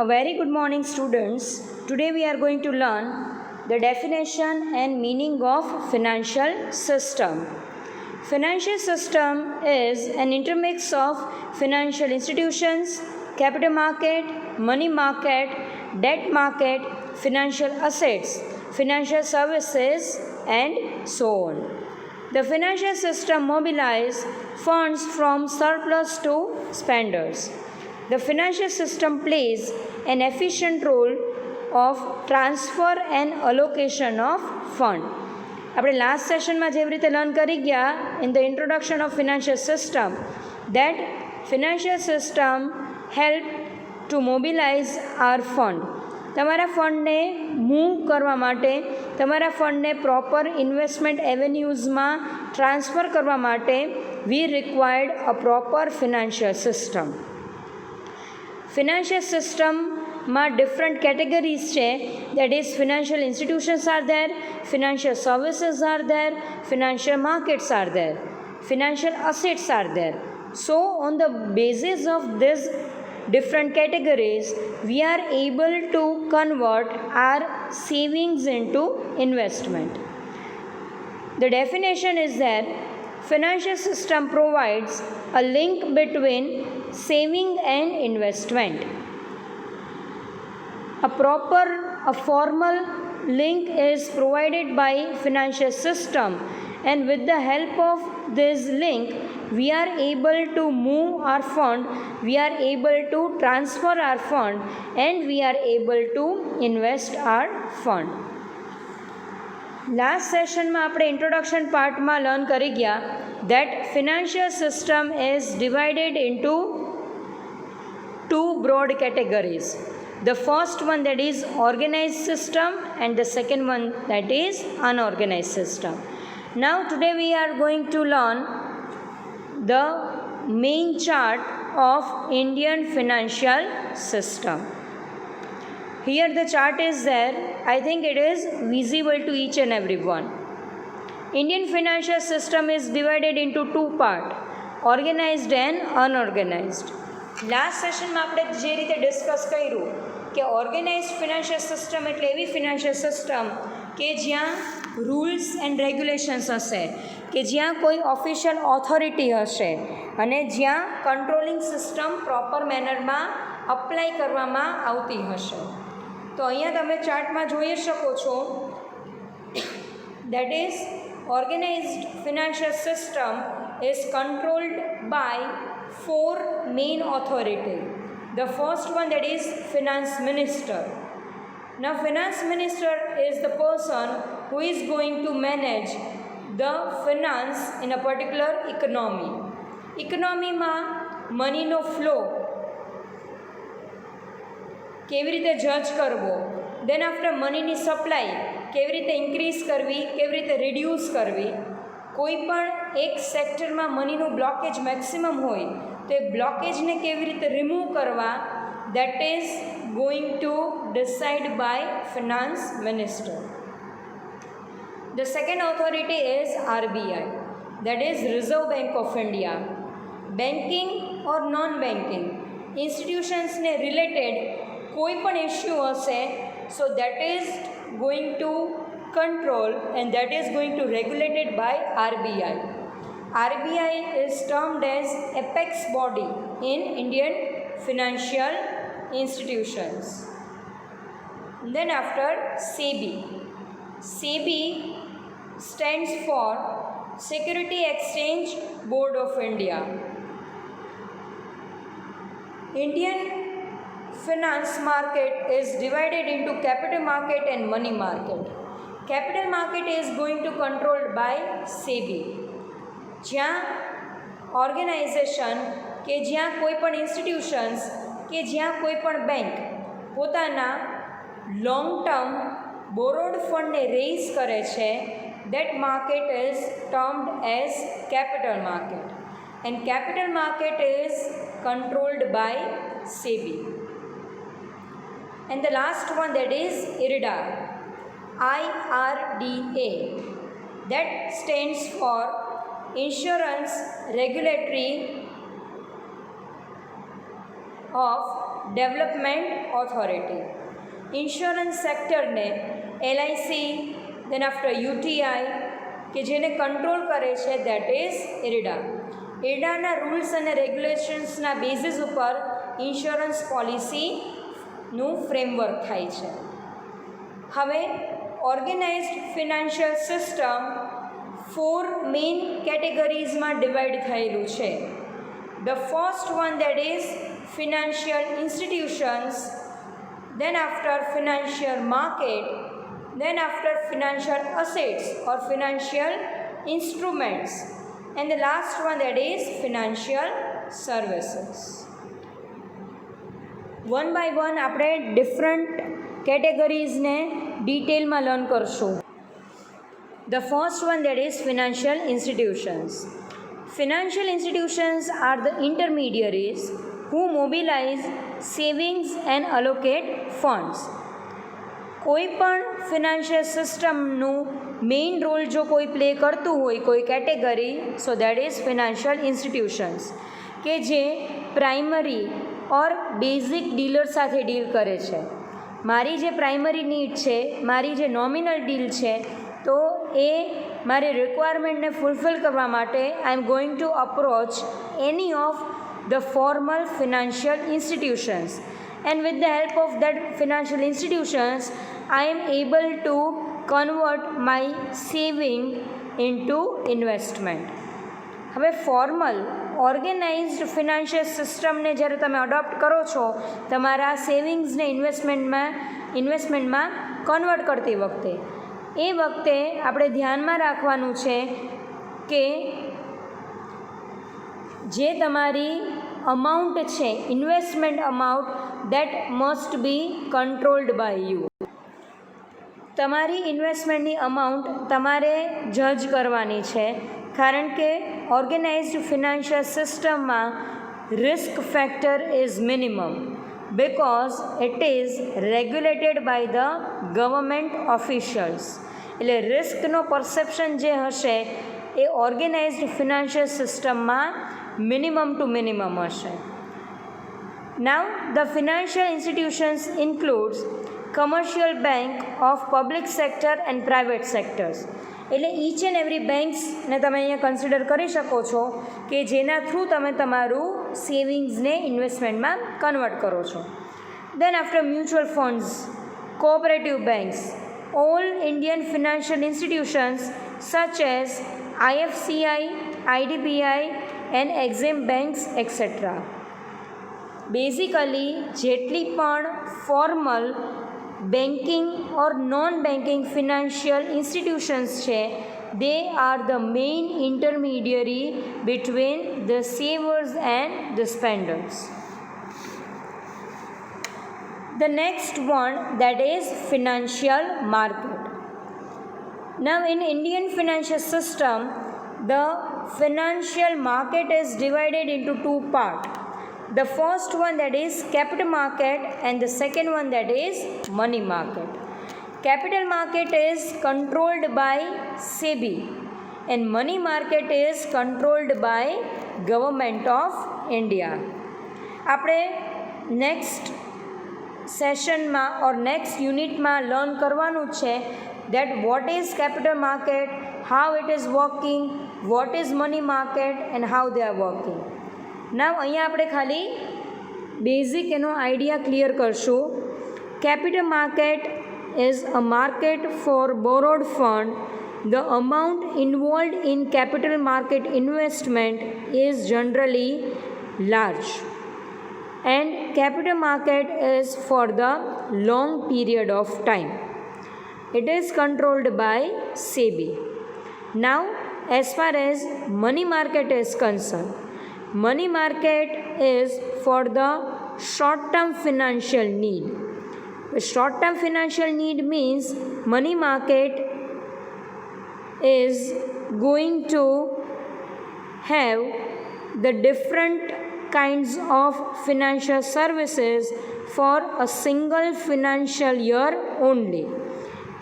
A very good morning, students. Today we are going to learn the definition and meaning of financial system. Financial system is an intermix of financial institutions, capital market, money market, debt market, financial assets, financial services, and so on. The financial system mobilizes funds from surplus to spenders. The financial system plays an efficient role of transfer and allocation of fund. આપણે last સેશનમાં જેવી રીતે learn કરી ગયા in the introduction of financial system that financial system help to mobilise are fund. તમારા ફંડને move કરવા માટે, તમારા ફંડને પ્રોપર ઇન્વેસ્ટમેન્ટ એવેન્યુઝમાં ટ્રાન્સફર કરવા માટે we required a proper financial system. Financial સિસ્ટમમાં ડિફરન્ટ કેટેગરીઝ છે. That is financial institutions are there, financial services are there, financial markets are there, financial assets are there. So on the basis of this different categories we are able to convert our savings into investment. The definition is that financial system provides a link between saving and investment. A formal link is provided by financial system, and with the help of this link we are able to move our fund, we are able to transfer our fund, and we are able to invest our fund. Last સેશનમાં આપણે introduction પાર્ટમાં learn કરી ગયા that financial system is divided into two broad categories. The first one that is organized system and the second one that is unorganized system. Now today we are going to learn the main chart of Indian financial system. Here the chart is there. I think it is visible to each and everyone. Indian financial system is divided into two parts, organized and unorganized. Last સેશનમાં આપણે જે રીતે discuss કર્યું કે organised financial system એટલે એવી financial system કે જ્યાં રૂલ્સ એન્ડ રેગ્યુલેશન્સ હશે, કે જ્યાં કોઈ ઓફિશિયલ ઓથોરિટી હશે અને જ્યાં કંટ્રોલિંગ સિસ્ટમ પ્રોપર મેનરમાં અપ્લાય કરવામાં આવતી હશે. તો અહીંયા તમે ચાર્ટમાં જોઈ શકો છો that is organised financial system is controlled by four main authority. The first one that is finance minister. Now finance minister is the person who is going to manage the finance in a particular economy. Economy માં મનીનો flow કેવી રીતે જજ કરવો, then after મનીની supply કેવી રીતે increase કરવી, કેવી રીતે રિડ્યુસ કરવી. કોઈ પણ એક સેક્ટરમાં મનીનું બ્લોકેજ મેક્સિમમ હોય તો એ બ્લોકેજને કેવી રીતે રિમૂવ કરવા, that is going to decide by finance minister. The second authority is RBI, that is Reserve Bank of India. Banking or non banking ઇન્સ્ટિટ્યુશન્સને રિલેટેડ કોઈ પણ ઇસ્યુ હશે, so that is going to control and that is going to regulated by RBI. RBI is termed as apex body in Indian financial institutions. Then after SEBI. SEBI stands for Security Exchange Board of India. Indian finance market is divided into capital market and money market. Capital market is going to controlled by SEBI. જ્યાં organisation કે જ્યાં કોઈ પણ institutions કે જ્યાં કોઈ પણ bank પોતાના લોંગ ટર્મ બોરોડ ફંડને રેઇઝ કરે છે, that market is termed as capital market, and capital market is controlled by SEBI. And the last one that is IRDA, IRDA, that stands for Insurance Regulatory of development authority. Insurance સેક્ટરને LIC, then after UTI કે જેને control કરે છે that is IRDA. IRDAના rules અને રેગ્યુલેશન્સના basis ઉપર insurance પોલિસીનું ફ્રેમવર્ક થાય છે. હવે ઓર્ગેનાઇઝડ ફિનાન્શિયલ સિસ્ટમ 4 મેઇન કેટેગરીઝમાં ડિવાઈડ થયેલું છે. The first one that is financial institutions, then after financial market, then after financial assets or financial instruments, and the last one that is financial services. One by one આપણે different કેટેગરીઝને ડિટેલમાં learn કરશું. The first one that is financial institutions. Financial institutions are the intermediaries who mobilize savings and allocate funds. કોઈ પણ financial સિસ્ટમનું main role જો કોઈ play કરતું હોય કોઈ category, so that is financial institutions, કે જે પ્રાઇમરી ઓર બેઝિક ડીલર સાથે ડીલ કરે છે. મારી જે પ્રાઇમરી નીડ છે, મારી જે નોમિનલ ડીલ છે, તો એ મારી રિક્વાયરમેન્ટને ફૂલફિલ કરવા માટે I am going to approach any of the formal financial institutions, and with the help of that financial institutions I am able to convert my saving into investment. હવે formal organised financial સિસ્ટમને જ્યારે તમે adopt કરો છો તમારા સેવિંગ્સને ઇન્વેસ્ટમેન્ટમાં convert કરતી વખતે, એ વખતે આપણે ધ્યાનમાં રાખવાનું છે કે જે તમારી અમાઉન્ટ છે, investment amount, that must be controlled by you. તમારી ઇન્વેસ્ટમેન્ટની અમાઉન્ટ તમારે જજ કરવાની છે, કારણ કે ઓર્ગેનાઇઝડ ફિનાન્શિયલ સિસ્ટમમાં risk factor is minimum because it is regulated by the government officials. એટલે રિસ્કનો પરસેપ્શન જે હશે એ ઓર્ગેનાઇઝડ ફિનાન્શિયલ સિસ્ટમમાં minimum to minimum હશે. Now the financial institutions includes commercial bank of public sector and private sectors. એટલે each and every banksને તમે અહીંયા કન્સિડર કરી શકો છો કે જેના થ્રુ તમે તમારું સેવિંગ્સને ઇન્વેસ્ટમેન્ટમાં કન્વર્ટ કરો છો. Then after mutual funds, cooperative banks, all Indian financial institutions such as IFCI, IDBI and Exim Banks etc. Basically જેટલી પણ formal banking or non banking financial institutions છે, they are the main intermediary between the savers and the spenders. The next one that is financial market. Now in Indian financial system, the financial market is divided into two parts. The first one that is capital market and the second one that is money market. Capital market is controlled by SEBI and money market is controlled by Government of India. આપણે next સેશનમાં ઓર next યુનિટમાં learn કરવાનું છે that what is capital market, how it is working, what is money market and how they are working. Now અહીંયા આપણે ખાલી basic એનો idea clear કરશું. Capital market is a market for borrowed fund. The amount involved in capital market investment is generally large and capital market is for the long period of time. It is controlled by SEBI. Now as far as money market is concerned, money market is for the short term financial need. Short term financial need means money market is going to have the different kinds of financial services for a single financial year only.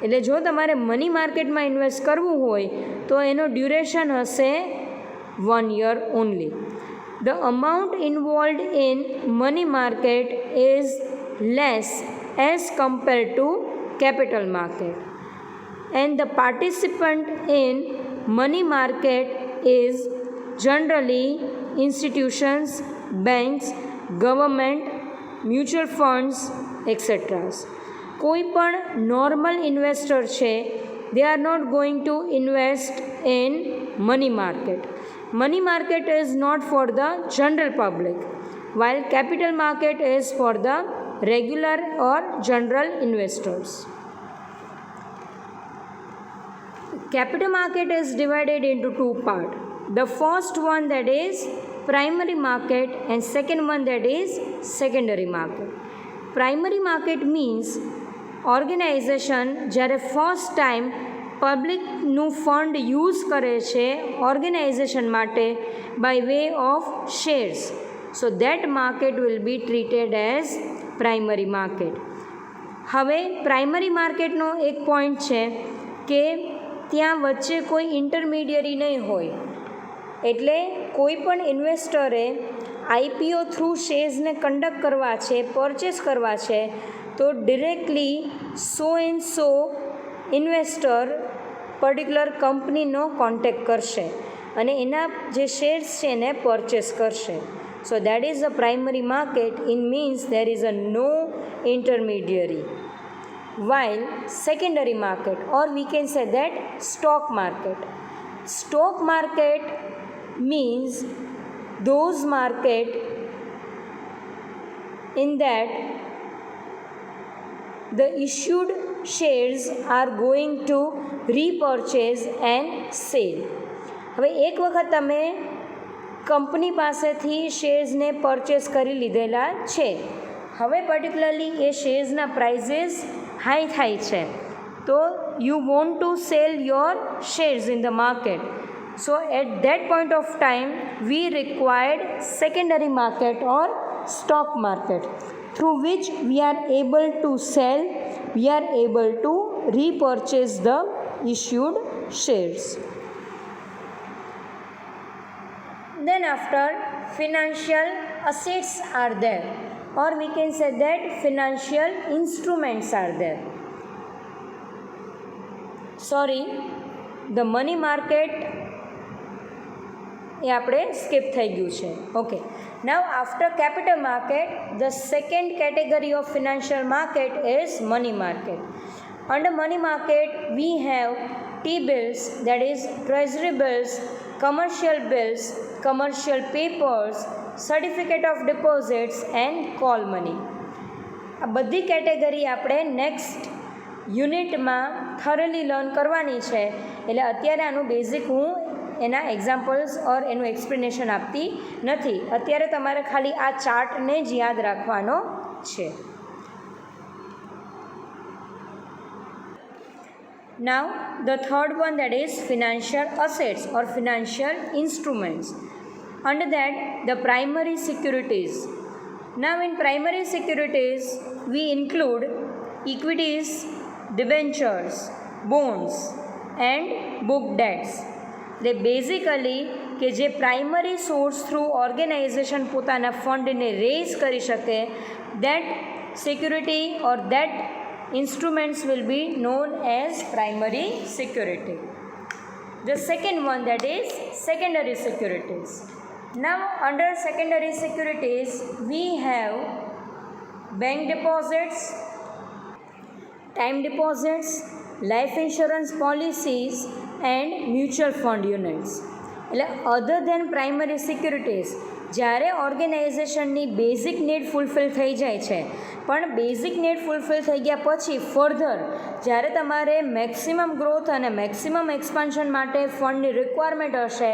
એટલે જો તમારે money માર્કેટમાં invest કરવું હોય તો એનો duration હશે 1 year only. the amount involved in money market is less as compared to capital market, and the participant in money market is generally institutions, banks, government, mutual funds, etc. કોઈ પણ normal investor છે, they are not going to invest in money market. Money market is not for the general public, while capital market is for the regular or general investors. Capital market is divided into two parts. The first one, that is primary market, and second one, that is secondary market. Primary market means organisation જ્યારે first time પબ્લિકનું fund use કરે છે organisation માટે by way of shares, so that market will be treated as primary market. હવે primary માર્કેટનો એક point છે કે ત્યાં વચ્ચે કોઈ ઇન્ટરમીડિયરી નહીં હોય, એટલે કોઈ પણ ઇન્વેસ્ટરે આઈપીઓ થ્રુ શેર્સને કંડક્ટ કરવા છે, પરચેસ કરવા છે, તો directly so and so investor particular કંપનીનો કોન્ટેક્ટ કરશે અને એના જે શેર્સ છે એને પરચેસ કરશે. So that is a primary market. In means there is a no intermediary. while secondary market, or we can say that stock market. Stock market means those market in that the issued shares are going to repurchase and sell. હવે એક વખત તમે company પાસેથી શેર્સને purchase કરી લીધેલા છે, હવે particularly એ શેર્સના પ્રાઇઝીસ હાઈ થાય છે, તો you want to sell your shares in the market. So at that point of time we required secondary market or stock market, through which we are able to sell, we are able to repurchase the issued shares. Then after, financial assets are there, or we can say that financial instruments are there. Sorry, the money market એ આપણે skip થઈ ગયું છે. Okay, now after capital market, the second category of financial market is money market. Under money market we have T-bills, that is treasury bills, commercial bills, commercial papers, certificate of deposits and call money. આ બધી category આપણે next યુનિટમાં થરલી learn કરવાની છે, એટલે અત્યારે આનું basic હું એના એક્ઝામ્પલ્સ ઓર એનું એક્સપ્લેનેશન આપતી નથી. અત્યારે તમારે ખાલી આ ચાર્ટને જ યાદ રાખવાનો છે. Now the third one, that is financial assets or financial instruments. Under that, the primary securities. Now in primary securities we include equities, debentures, bonds and book debts. they basically કે જે પ્રાઇમરી સોર્સ થ્રુ ઓર્ગેનાઇઝેશન પોતાના ફંડને rays કરી શકે, that security or that instruments will be known as primary security. The second one, that is secondary securities. Now under secondary securities we have bank deposits, time deposits, life insurance policies and mutual fund units. એટલે અધર દેન primary securities, જ્યારે ઓર્ગેનાઇઝેશનની basic need fulfil થઈ જાય છે, પણ basic need fulfil થઈ ગયા પછી further જ્યારે તમારે મેક્સિમમ ગ્રોથ અને મેક્સિમમ એક્સપાન્શન માટે ફંડની રિક્વાયરમેન્ટ હશે,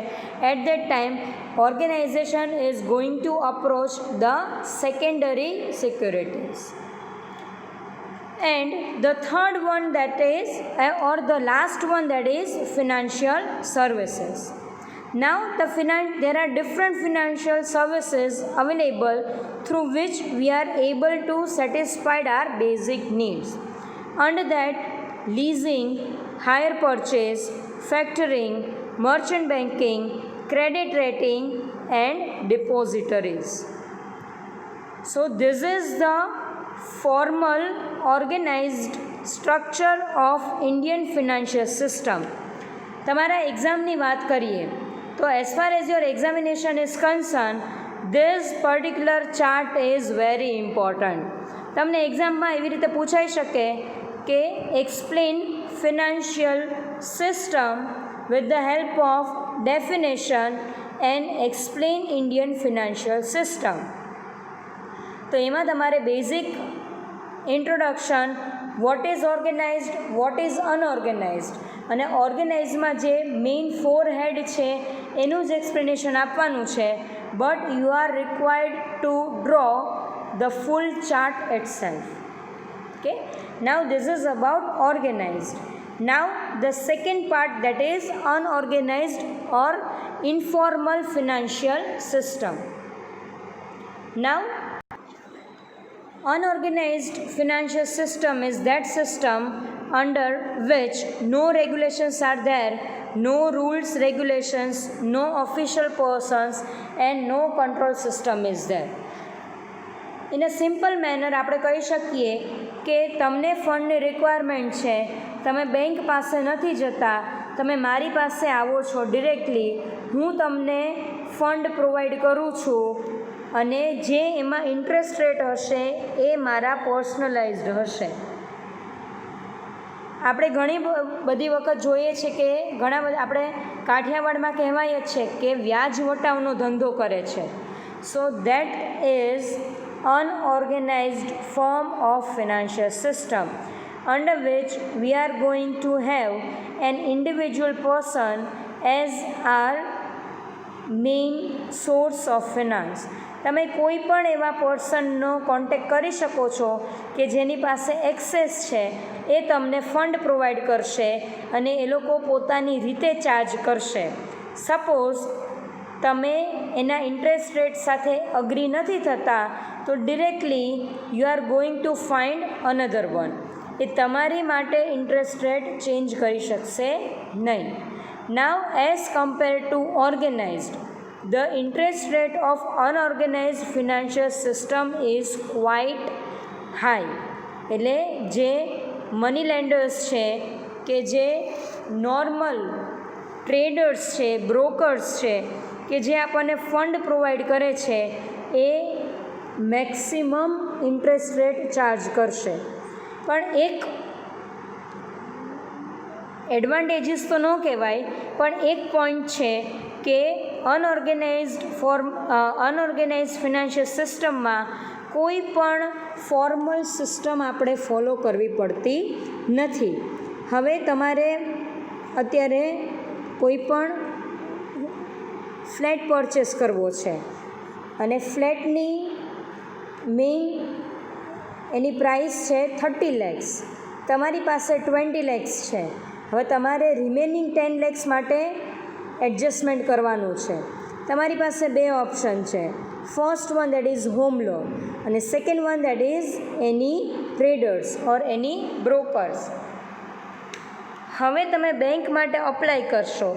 at that time organisation is going to approach the secondary securities. And the third one, that is or the last one, that is financial services. Now there are different financial services available through which we are able to satisfy our basic needs. Under that, leasing, hire purchase, factoring, merchant banking, credit rating, and depositories. So this is the formal organized structure of Indian financial system. તમારા એક્ઝામની વાત કરીએ તો as far as your examination is concerned, this particular chart is very important. તમને એક્ઝામમાં એવી રીતે પૂછાઈ શકે કે explain financial system with the help of definition and explain Indian financial system. તો એમાં તમારે basic introduction, what is organised, what is unorganised અને ઓર્ગેનાઇઝમાં જે મેઇન 4 હેડ છે એનું જ એક્સપ્લેનેશન આપવાનું છે. But you are required to draw the full chart itself. Okay, now this is about organized. Now the second part, that is unorganized or informal financial system. Now unorganized financial system is that system under which no regulations are there, no rules, regulations, no official persons and no control system is there. In a simple manner આપણે કહી શકીએ કે તમને ફંડની requirement છે, તમે bank પાસે નથી જતા, તમે મારી પાસે આવો છો ડિરેક્ટલી, હું તમને ફંડ પ્રોવાઈડ કરું છું અને જે એમાં ઇન્ટરેસ્ટ રેટ હશે એ મારા પર્સનલાઇઝડ હશે. આપણે ઘણી બધી વખત જોઈએ છે કે ઘણા બધા આપણે કાઠિયાવાડમાં કહેવાય જ છે કે વ્યાજ વટાવનો ધંધો કરે છે. સો that is unorganized form of financial system under which we are going to have an individual person as our main source of finance. તમે કોઈ પણ એવા પર્સનનો કોન્ટેક્ટ કરી શકો છો કે જેની પાસે એક્સેસ છે, એ તમને ફંડ પ્રોવાઈડ કરશે અને એ લોકો પોતાની રીતે ચાર્જ કરશે. સપોઝ તમે એના ઇન્ટરેસ્ટ રેટ સાથે અગ્રી નથી થતા તો directly you are going to find another one. એ તમારી માટે ઇન્ટરેસ્ટ રેટ ચેન્જ કરી શકશે નહીં. Now as compare to organised, the interest rate of unorganized financial system is quite high. એટલે જે મની લેન્ડર્સ છે કે જે નોર્મલ ટ્રેડર્સ છે, બ્રોકર્સ છે કે જે આપણને ફંડ પ્રોવાઈડ કરે છે એ મેક્સિમમ ઇન્ટરેસ્ટ રેટ ચાર્જ કરશે. પણ એક એડવાન્ટેજીસ તો ન કહેવાય, પણ એક પોઈન્ટ છે કે અનઓર્ગેનાઇઝડ ફિનાન્શિયલ સિસ્ટમમાં કોઈ પણ ફોર્મલ સિસ્ટમ આપણે ફોલો કરવી પડતી નથી. હવે તમારે અત્યારે કોઈ પણ ફ્લેટ પરચેસ કરવો છે અને ફ્લેટની મેઇન એની પ્રાઇસ છે 30 lakhs, તમારી પાસે 20 lakhs છે. હવે તમારે રિમેનિંગ 10 lakhs માટે એડજસ્ટમેન્ટ કરવાનું છે. તમારી પાસે 2 ઓપ્શન છે. First one that is home loan અને second one that is any traders or any brokers. હવે તમે બેંક માટે અપ્લાય કરશો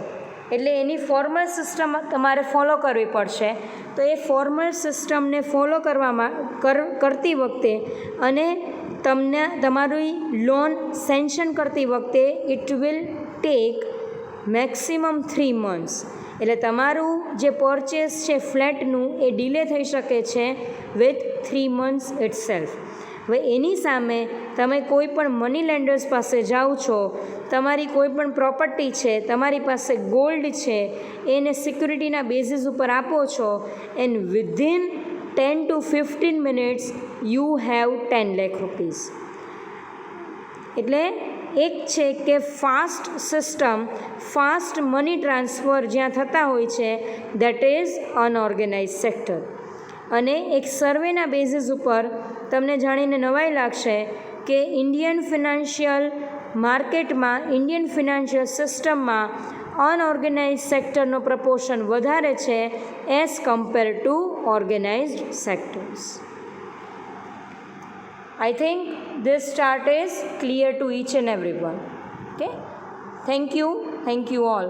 એટલે એની ફોર્મલ સિસ્ટમ તમારે ફોલો કરવી પડશે. તો એ ફોર્મલ સિસ્ટમને ફોલો કરતી વખતે અને તમને તમારી લોન સેન્શન કરતી વખતે it will take maximum 3 months. એટલે તમારું જે પરચેસ છે ફ્લેટનું એ ડિલે થઈ શકે છે વિથ 3 months itself. હવે એની સામે તમે કોઈ પણ મની લેન્ડર્સ પાસે જાઓ છો, તમારી કોઈ પણ પ્રોપર્ટી છે, તમારી પાસે ગોલ્ડ છે, એને સિક્યુરિટીના બેઝિસ ઉપર આપો છો and within 10 to 15 minutes you have 10 lakh rupees. એટલે એક છે કે fast system, fast money transfer જ્યાં થતા હોય છે દેટ ઇઝ અનઓર્ગેનાઇઝ સેક્ટર. અને એક સર્વેના બેઝિસ ઉપર તમને જાણીને નવાઈ લાગશે કે ઇન્ડિયન ફિનાન્શિયલ માર્કેટમાં, ઇન્ડિયન ફિનાન્શિયલ સિસ્ટમમાં અનઓર્ગેનાઇઝ સેક્ટરનો પ્રપોર્શન વધારે છે as compare to organised sectors. I think this chart is clear to each and everyone. Okay, thank you all.